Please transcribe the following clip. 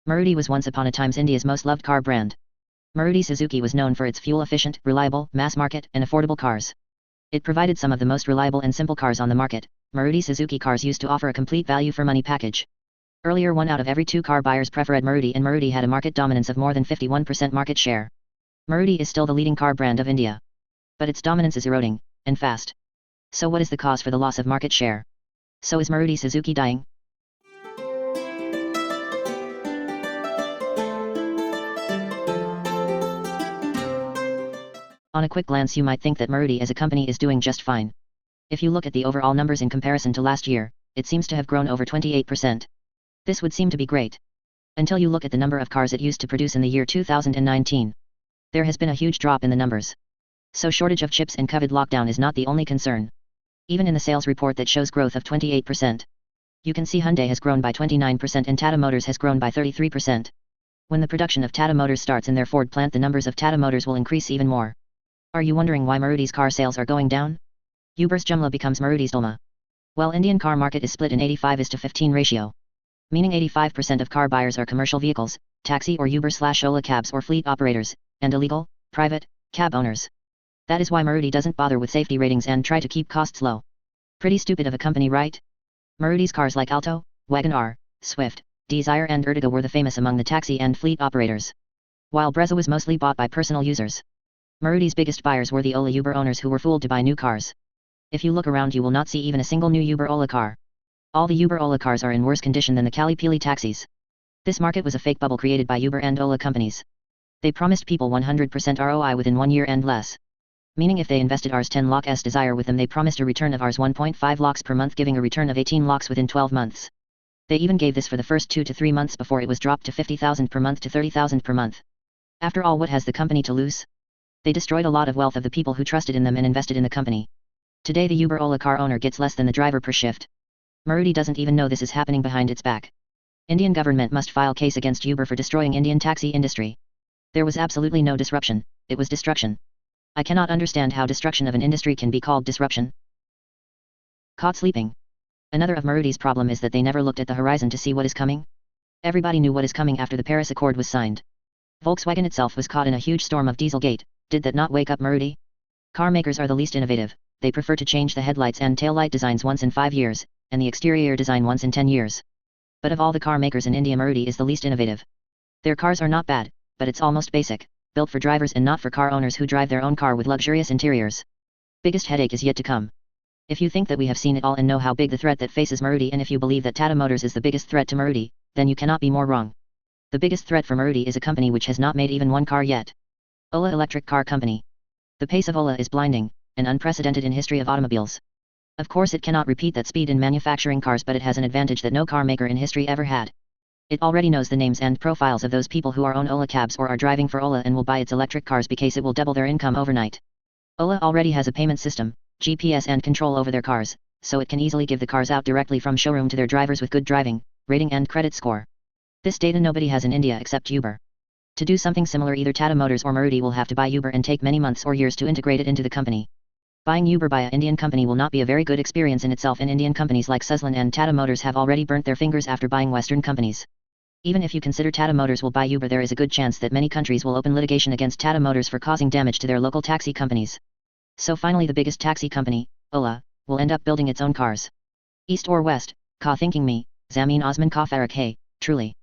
Maruti was once upon a time India's most loved car brand. Maruti Suzuki was known for its fuel-efficient, reliable, mass-market, and affordable cars. It provided some of the most reliable and simple cars on the market. Maruti Suzuki cars used to offer a complete value-for-money package. Earlier, 1 out of every 2 car buyers preferred Maruti, and Maruti had a market dominance of more than 51% market share. Maruti is still the leading car brand of India. But its dominance is eroding, and fast. So what is the cause for the loss of market share? So is Maruti Suzuki dying? On a quick glance you might think that Maruti as a company is doing just fine. If you look at the overall numbers in comparison to last year, it seems to have grown over 28%. This would seem to be great. Until you look at the number of cars it used to produce in the year 2019. There has been a huge drop in the numbers. So shortage of chips and COVID lockdown is not the only concern. Even in the sales report that shows growth of 28%. You can see Hyundai has grown by 29% and Tata Motors has grown by 33%. When the production of Tata Motors starts in their Ford plant, the numbers of Tata Motors will increase even more. Are you wondering why Maruti's car sales are going down? Uber's JUMLA becomes Maruti's Dolma. Well, Indian car market is split in 85:15 ratio. Meaning 85% of car buyers are commercial vehicles, taxi or Uber/Ola cabs or fleet operators, and illegal, private, cab owners. That is why Maruti doesn't bother with safety ratings and try to keep costs low. Pretty stupid of a company, right? Maruti's cars like Alto, WagonR, Swift, Dzire and Ertiga were the famous among the taxi and fleet operators. While Brezza was mostly bought by personal users. Maruti's biggest buyers were the Ola Uber owners who were fooled to buy new cars. If you look around you will not see even a single new Uber Ola car. All the Uber Ola cars are in worse condition than the kali-peeli taxis. This market was a fake bubble created by Uber and Ola companies. They promised people 100% ROI within 1 year and less. Meaning if they invested Rs 10 lakhs Dzire with them, they promised a return of Rs 1.5 lakhs per month, giving a return of 18 lakhs within 12 months. They even gave this for the first 2 to 3 months before it was dropped to 50,000 per month to 30,000 per month. After all, what has the company to lose? They destroyed a lot of wealth of the people who trusted in them and invested in the company. Today the Uber Ola car owner gets less than the driver per shift. Maruti doesn't even know this is happening behind its back. Indian government must file case against Uber for destroying Indian taxi industry. There was absolutely no disruption, it was destruction. I cannot understand how destruction of an industry can be called disruption. Caught sleeping. Another of Maruti's problem is that they never looked at the horizon to see what is coming. Everybody knew what is coming after the Paris Accord was signed. Volkswagen itself was caught in a huge storm of Dieselgate. Did that not wake up Maruti? Car makers are the least innovative. They prefer to change the headlights and taillight designs once in 5 years, and the exterior design once in 10 years. But of all the car makers in India, Maruti is the least innovative. Their cars are not bad, but it's almost basic, built for drivers and not for car owners who drive their own car with luxurious interiors. Biggest headache is yet to come. If you think that we have seen it all and know how big the threat that faces Maruti, and if you believe that Tata Motors is the biggest threat to Maruti, then you cannot be more wrong. The biggest threat for Maruti is a company which has not made even one car yet. Ola Electric Car Company. The pace of Ola is blinding, and unprecedented in history of automobiles. Of course it cannot repeat that speed in manufacturing cars, but it has an advantage that no car maker in history ever had. It already knows the names and profiles of those people who are own Ola cabs or are driving for Ola and will buy its electric cars because it will double their income overnight. Ola already has a payment system, GPS and control over their cars, so it can easily give the cars out directly from showroom to their drivers with good driving, rating and credit score. This data nobody has in India except Uber. To do something similar, either Tata Motors or Maruti will have to buy Uber and take many months or years to integrate it into the company. Buying Uber by an Indian company will not be a very good experience in itself, and Indian companies like Suzlon and Tata Motors have already burnt their fingers after buying Western companies. Even if you consider Tata Motors will buy Uber, there is a good chance that many countries will open litigation against Tata Motors for causing damage to their local taxi companies. So finally the biggest taxi company, Ola, will end up building its own cars. East or west, ka thinking me, Zameen Osman ka Farak hey, truly.